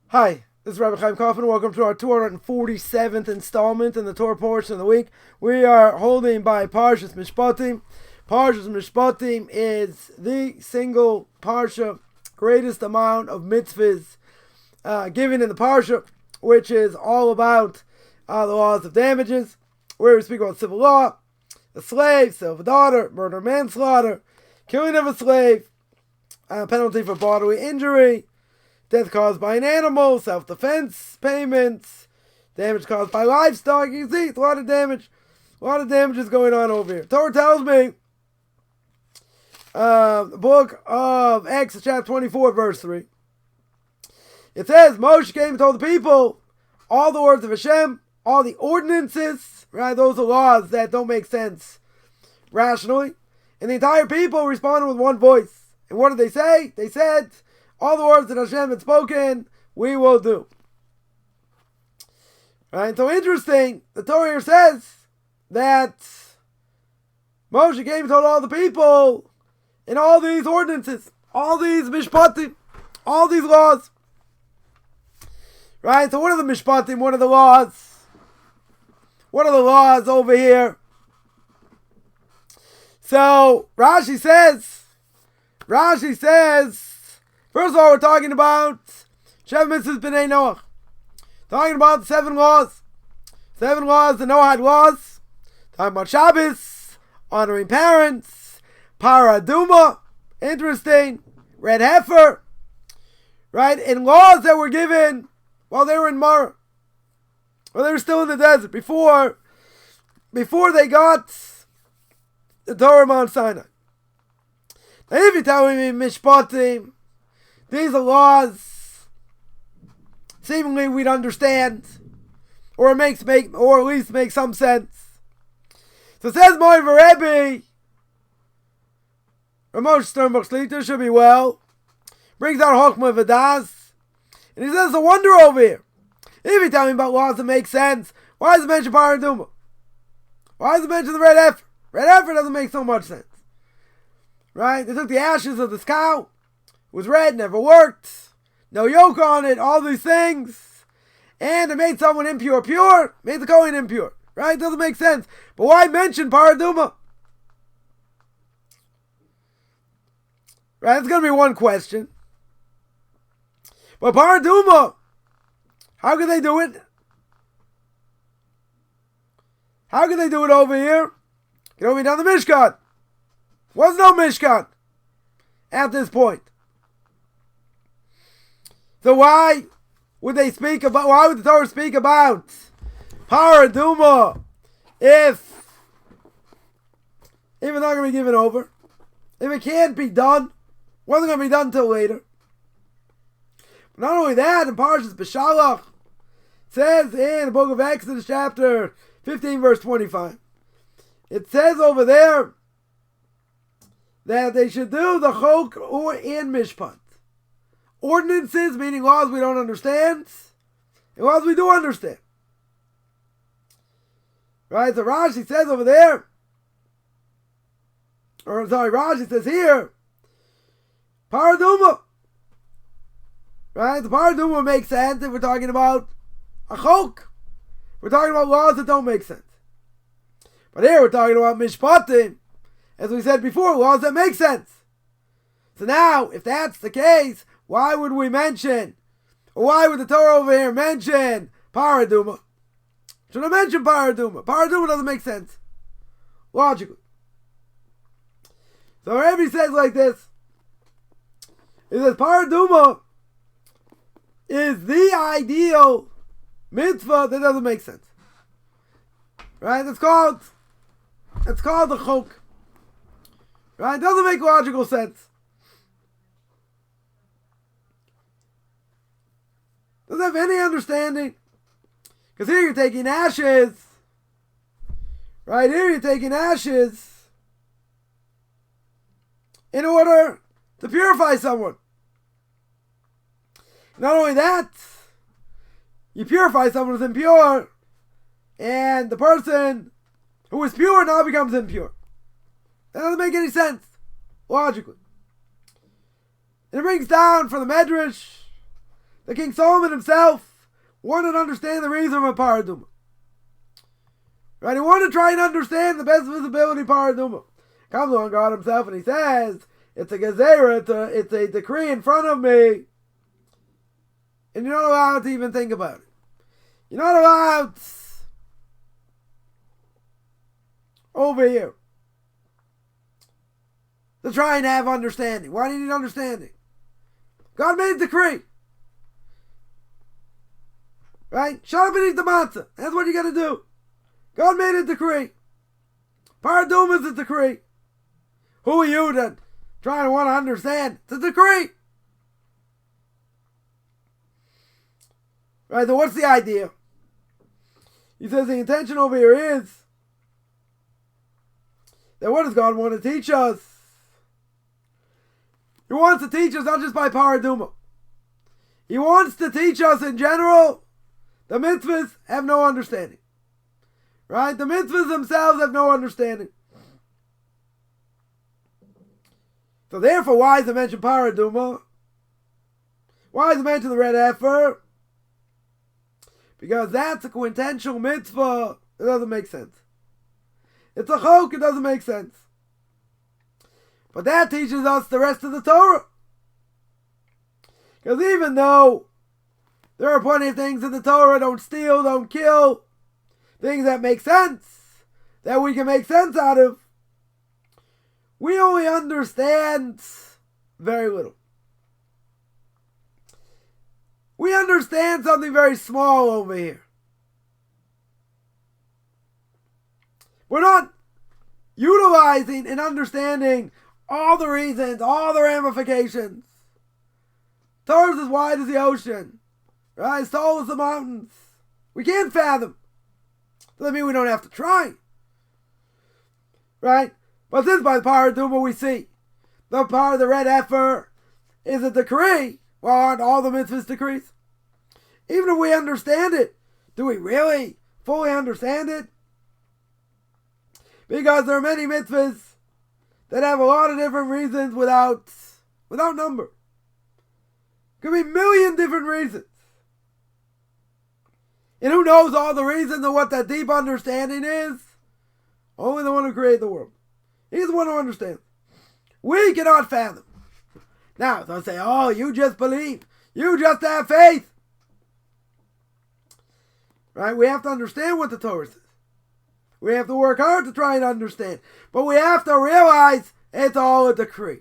Hi, this is Rabbi Chaim Kaufman. Welcome to our 247th installment in the Torah portion of the week. We are holding by Parshas Mishpatim. Parshas Mishpatim is the single parsha, greatest amount of mitzvahs given in the parsha, which is all about the laws of damages, where we speak about civil law, a slave, sale of a daughter, murder, manslaughter, killing of a slave, penalty for bodily injury, death caused by an animal, self-defense payments, damage caused by livestock. You can see it's a lot of damage. A lot of damage is going on over here. Torah tells me, the book of Exodus chapter 24, verse 3. It says, Moshe came and told the people all the words of Hashem, all the ordinances, right? Those are laws that don't make sense rationally. And the entire people responded with one voice. And what did they say? They said, all the words that Hashem had spoken, we will do. Right? So interesting, the Torah here says that Moshe came and told all the people in all these ordinances, all these mishpatim, all these laws. Right? So what are the mishpatim? What are the laws? What are the laws over here? So Rashi says, first of all, we're talking about Shev Mitzvahs B'nai Noach. Talking about the 7 laws. 7 laws, the Noahide laws. Talking about Shabbos, honoring parents, Paraduma, interesting, red heifer, right? And laws that were given while they were in Mara. While they were still in the desert, before they got the Torah Mount Sinai. Now if you tell me Mishpatim, these are laws seemingly we'd understand, or at least make some sense. So it says Moiv Rebbe, Ramosh Sternbuch Slita should be well, brings out Chokmah V'das, and he says, a wonder over here. If you tell me about laws that make sense, why does it mention Paraduma? Why does it mention the red heifer? Red heifer doesn't make so much sense. Right? They took the ashes of this cow, it was red, never worked, no yoke on it, all these things, and it made someone impure pure, made the Kohen impure. Right? It doesn't make sense. But why mention Paraduma? Right? It's going to be one question. But Paraduma, how can they do it? How can they do it over here? It can only be done the Mishkan. Was no Mishkan at this point. So why would the Torah speak about Paraduma if it's not going to be given over? If it can't be done, wasn't going to be done until later. But not only that, in Parshas Beshalach, says in the book of Exodus chapter 15 verse 25, it says over there that they should do the chok or in mishpat. Ordinances, meaning laws we don't understand, and laws we do understand. Right? So Rashi says over there, Rashi says here, Paraduma. Right? The Paraduma makes sense if we're talking about a chok. We're talking about laws that don't make sense. But here we're talking about mishpatim, as we said before, laws that make sense. So now, if that's the case, why would we mention, or why would the Torah over here mention Paraduma? Should I mention Paraduma? Paraduma doesn't make sense, logically. So Rebbe says like this, he says Paraduma is the ideal mitzvah that doesn't make sense. Right? It's called the chok. Right? It doesn't make logical sense. Doesn't have any understanding. Because here you're taking ashes. Right? Here you're taking ashes in order to purify someone. Not only that, you purify someone who's impure, and the person who is pure now becomes impure. That doesn't make any sense, logically. And it brings down from the Medrash The King Solomon himself wanted to understand the reason of a paraduma. Right? He wanted to try and understand the best visibility paraduma. Comes along God himself and he says, it's a gezerah, it's a decree in front of me. And you're not allowed to even think about it. You're not allowed over here to try and have understanding. Why do you need understanding? God made a decree. Right? Shut up and eat the matzah. That's what you got to do. God made a decree. Paraduma is a decree. Who are you to try to want to understand? It's a decree. Right, so what's the idea? He says the intention over here is that what does God want to teach us? He wants to teach us not just by paraduma. He wants to teach us in general. The mitzvahs have no understanding. Right? The mitzvahs themselves have no understanding. So therefore, why is it mentioned paraduma? Why is it mentioned the red heifer? Because that's a quintessential mitzvah. It doesn't make sense. It's a chok, it doesn't make sense. But that teaches us the rest of the Torah. Because even though there are plenty of things in the Torah, don't steal, don't kill, things that make sense, that we can make sense out of, we only understand very little. We understand something very small over here. We're not utilizing and understanding all the reasons, all the ramifications. Torah is as wide as the ocean. Right? As tall as the mountains. We can't fathom. Doesn't mean we don't have to try. Right? But this by the paraduma we see. The part of the red heifer is a decree. Well, aren't all the mitzvahs decrees? Even if we understand it, do we really fully understand it? Because there are many mitzvahs that have a lot of different reasons without number. Could be a million different reasons. And who knows all the reasons and what that deep understanding is? Only the one who created the world. He's the one who understands. We cannot fathom. Now, they'll say, oh, you just believe. You just have faith. Right? We have to understand what the Torah says. We have to work hard to try and understand. But we have to realize it's all a decree.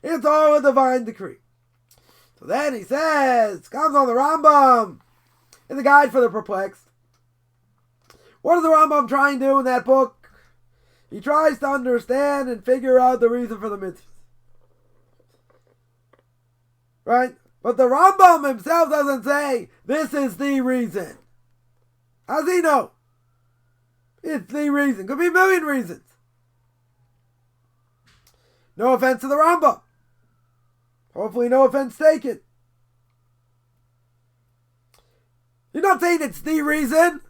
It's all a divine decree. So then he says, comes on the Rambam, in the Guide for the Perplexed. What is the Rambam trying to do in that book? He tries to understand and figure out the reason for the mitzvahs. Right? But the Rambam himself doesn't say, this is the reason. How does he know? It's the reason. Could be a million reasons. No offense to the Rambam. Hopefully no offense taken. He's not saying it's the reason.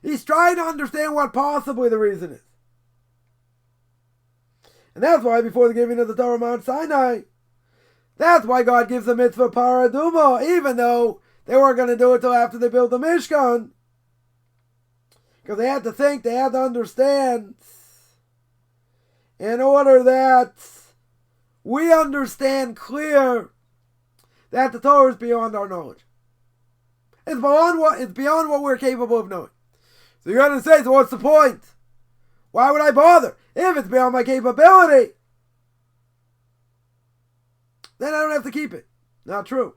He's trying to understand what possibly the reason is. And that's why before the giving of the Torah Mount Sinai, that's why God gives the mitzvah paraduma, even though they weren't going to do it till after they built the Mishkan. Because they had to think, they had to understand, in order that we understand clear that the Torah is beyond our knowledge. It's beyond what we're capable of knowing. So you're going to say, so what's the point? Why would I bother? If it's beyond my capability, then I don't have to keep it. Not true.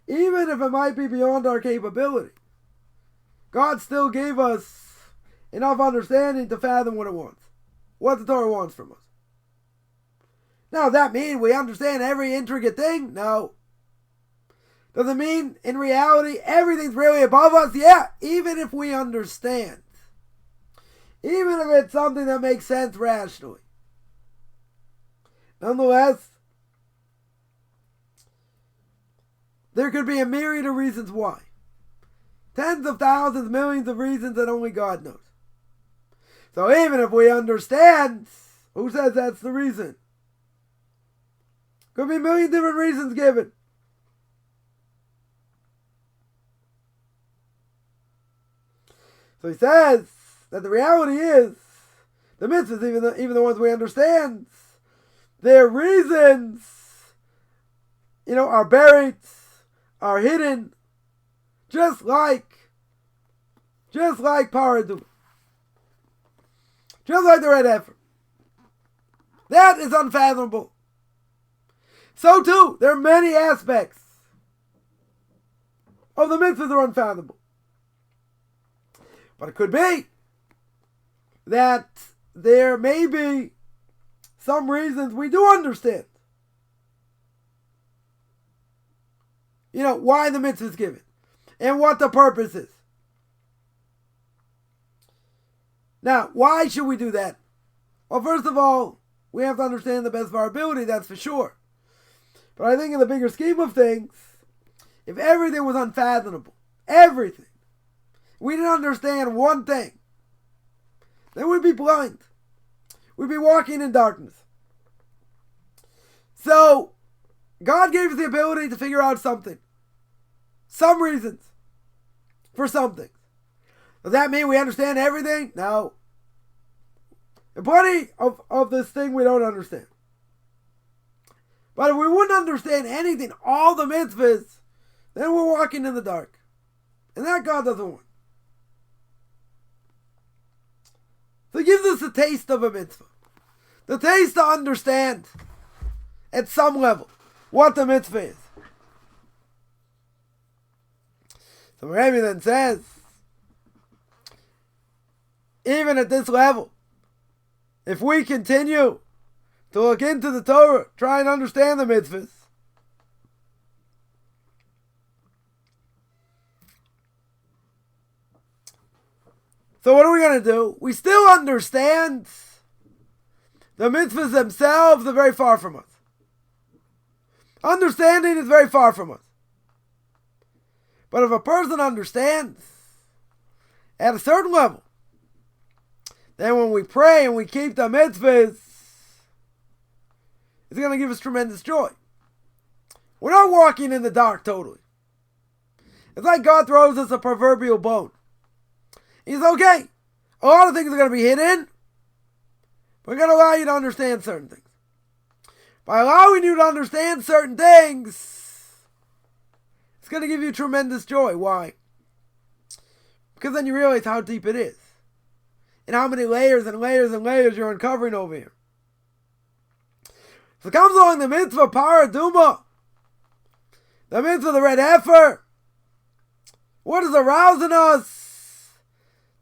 Even if it might be beyond our capability, God still gave us enough understanding to fathom what it wants. What the Torah wants from us. Now, does that mean we understand every intricate thing? No. Does it mean, in reality, everything's really above us? Yeah, even if we understand. Even if it's something that makes sense rationally. Nonetheless, there could be a myriad of reasons why. Tens of thousands, millions of reasons that only God knows. So even if we understand, who says that's the reason? Could be a million different reasons given. So he says that the reality is, the mitzvahs, even the ones we understand, their reasons, are buried, are hidden, just like paradum, just like the red heifer. That is unfathomable. So too, there are many aspects of the mitzvahs that are unfathomable. But it could be that there may be some reasons we do understand. Why the mitzvah is given and what the purpose is. Now, why should we do that? Well, first of all, we have to understand the best of our ability, that's for sure. But I think in the bigger scheme of things, if everything was unfathomable, everything, we didn't understand one thing, then we'd be blind. We'd be walking in darkness. So, God gave us the ability to figure out something. Some reasons for something. Does that mean we understand everything? No. There's plenty of this thing we don't understand. But if we wouldn't understand anything, all the mitzvahs, then we're walking in the dark. And that God doesn't want. So it gives us a taste of a mitzvah. The taste to understand at some level what the mitzvah is. So Rabbi then says, even at this level, if we continue to look into the Torah, try and understand the mitzvahs, so what are we going to do? We still understand the mitzvahs themselves are very far from us. Understanding is very far from us. But if a person understands at a certain level, then when we pray and we keep the mitzvahs, it's going to give us tremendous joy. We're not walking in the dark totally. It's like God throws us a proverbial bone. He's okay. A lot of things are going to be hidden. We're going to allow you to understand certain things. By allowing you to understand certain things, it's going to give you tremendous joy. Why? Because then you realize how deep it is. And how many layers and layers and layers you're uncovering over here. So it comes along the mitzvah paraduma. The mitzvah, the red heifer. What is arousing us?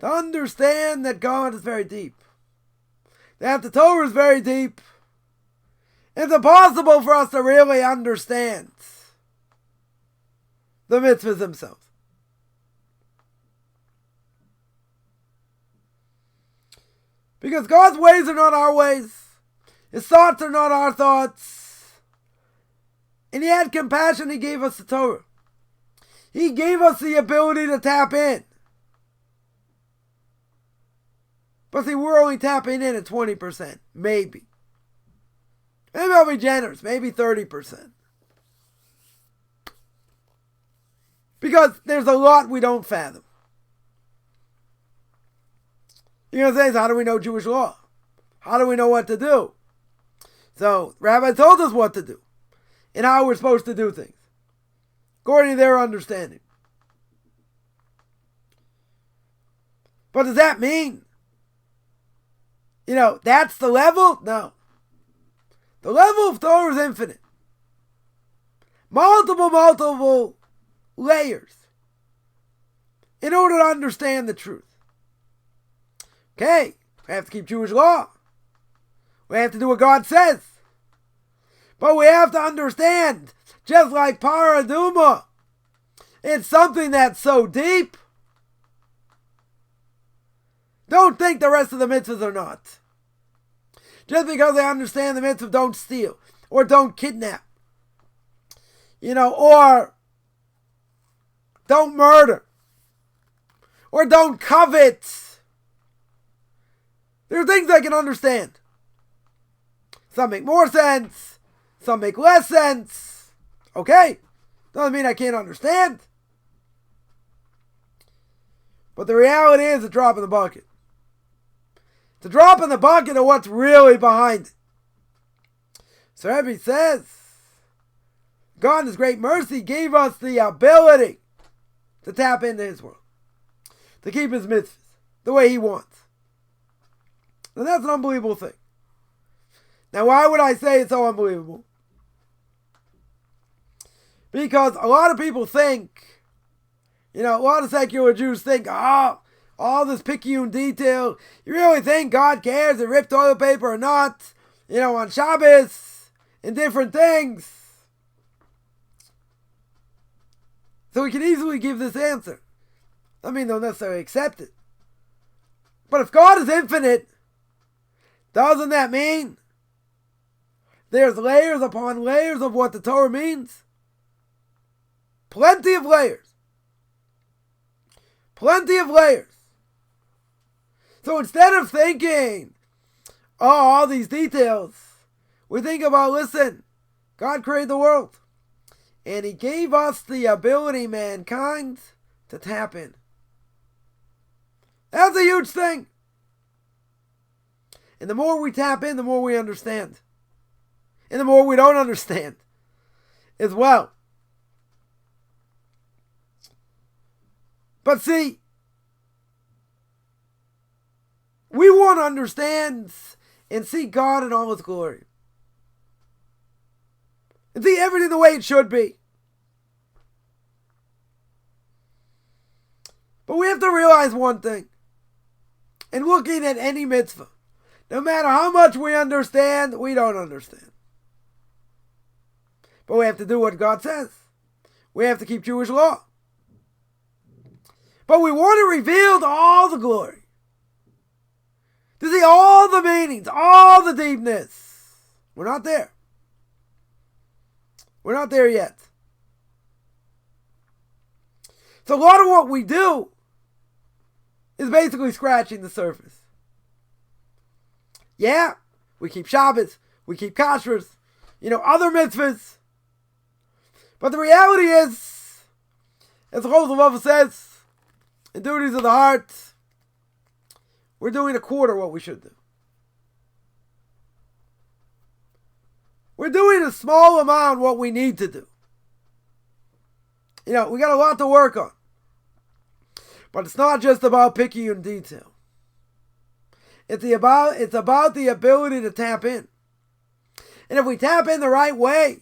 To understand that God is very deep. That the Torah is very deep. It's impossible for us to really understand the mitzvahs themselves. Because God's ways are not our ways. His thoughts are not our thoughts. And He had compassion. He gave us the Torah. He gave us the ability to tap in. But see, we're only tapping in at 20%. Maybe. Maybe I'll be generous. Maybe 30%. Because there's a lot we don't fathom. You're going to say, so how do we know Jewish law? How do we know what to do? So, Rabbi told us what to do. And how we're supposed to do things. According to their understanding. But does that mean, that's the level? No. The level of Torah is infinite. Multiple layers. In order to understand the truth. Okay, we have to keep Jewish law. We have to do what God says. But we have to understand, just like paraduma, it's something that's so deep. Don't think the rest of the mitzvahs are not. Just because they understand the mitzvah, don't steal, or don't kidnap, or don't murder, or don't covet. There are things I can understand. Some make more sense, Some make less sense. Okay. Doesn't mean I can't understand. But the reality is a drop in the bucket. It's a drop in the bucket of what's really behind it. So Rebbe says, God in His great mercy gave us the ability to tap into His world, to keep His mitzvahs the way He wants. And that's an unbelievable thing. Now, why would I say it's so unbelievable? Because a lot of people think, a lot of secular Jews think, all this picayune detail, you really think God cares if ripped toilet paper or not, on Shabbos, and different things. So we can easily give this answer. I mean, they'll necessarily accept it. But if God is infinite, doesn't that mean there's layers upon layers of what the Torah means? Plenty of layers. Plenty of layers. So instead of thinking, all these details, we think about, listen, God created the world. And He gave us the ability, mankind, to tap in. That's a huge thing. And the more we tap in, the more we understand. And the more we don't understand as well. But see, we want to understand and see God in all His glory. And see everything the way it should be. But we have to realize one thing. In looking at any mitzvah, no matter how much we understand, we don't understand. But we have to do what God says. We have to keep Jewish law. But we want to reveal all the glory. To see all the meanings, all the deepness. We're not there. We're not there yet. So a lot of what we do is basically scratching the surface. Yeah, we keep Shabbos, we keep kashrus, other mitzvahs. But the reality is, as the Godzilla says, in duties of the heart, we're doing a quarter what we should do. We're doing a small amount what we need to do. We got a lot to work on. But it's not just about picayune detail. It's about the ability to tap in. And if we tap in the right way,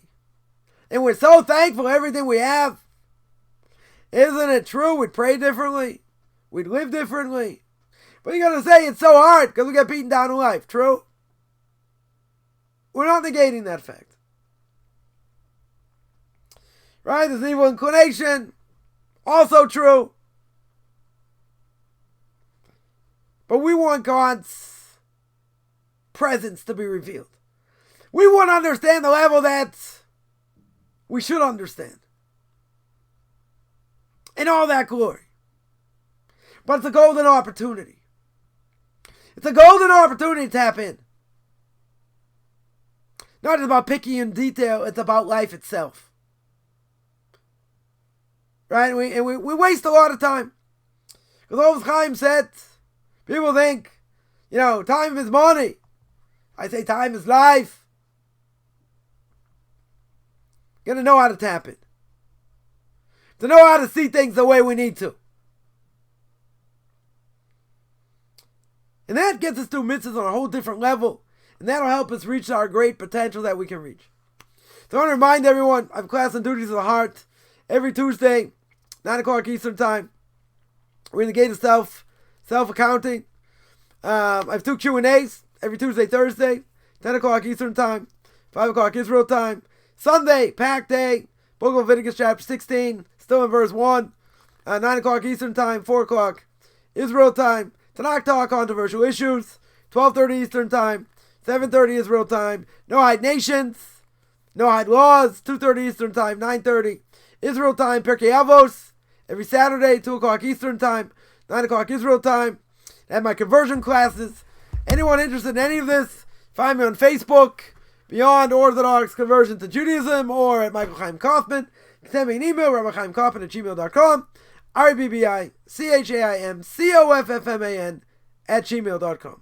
and we're so thankful for everything we have, isn't it true we'd pray differently? We'd live differently. But you're going to say it's so hard because we get beaten down in life. True? We're not negating that fact. Right? There's an evil inclination. Also true. But we want God's presence to be revealed. We want to understand the level that we should understand. In all that glory. But it's a golden opportunity. It's a golden opportunity to tap in. Not just about picayune detail, it's about life itself. Right? And we waste a lot of time. Because all Chaim said, people think, time is money. I say time is life. You got to know how to tap it. To know how to see things the way we need to. And that gets us to mitzvahs on a whole different level. And that'll help us reach our great potential that we can reach. So I want to remind everyone, I have class on duties of the heart every Tuesday, 9 o'clock Eastern time. We're in the gate of self-accounting. I have 2 Q&As every Tuesday, Thursday, 10 o'clock Eastern time, 5 o'clock Israel time. Sunday, packed day, Book of Leviticus chapter 16, still in verse 1, 9 o'clock Eastern time, 4 o'clock Israel time. Tanakh talk, controversial issues, 12:30 Eastern time, 7:30 Israel time. No hide nations, no hide laws, 2:30 Eastern time, 9:30 Israel time. Pirkei Avos every Saturday, 2 o'clock Eastern time, 9 o'clock Israel time. I have my conversion classes. Anyone interested in any of this, find me on Facebook, beyond Orthodox conversion to Judaism, or at Michael Chaim Kaufman. You can send me an email, rabbichaimkaufman@gmail.com, RABBICHAIMCOFFMAN @gmail.com.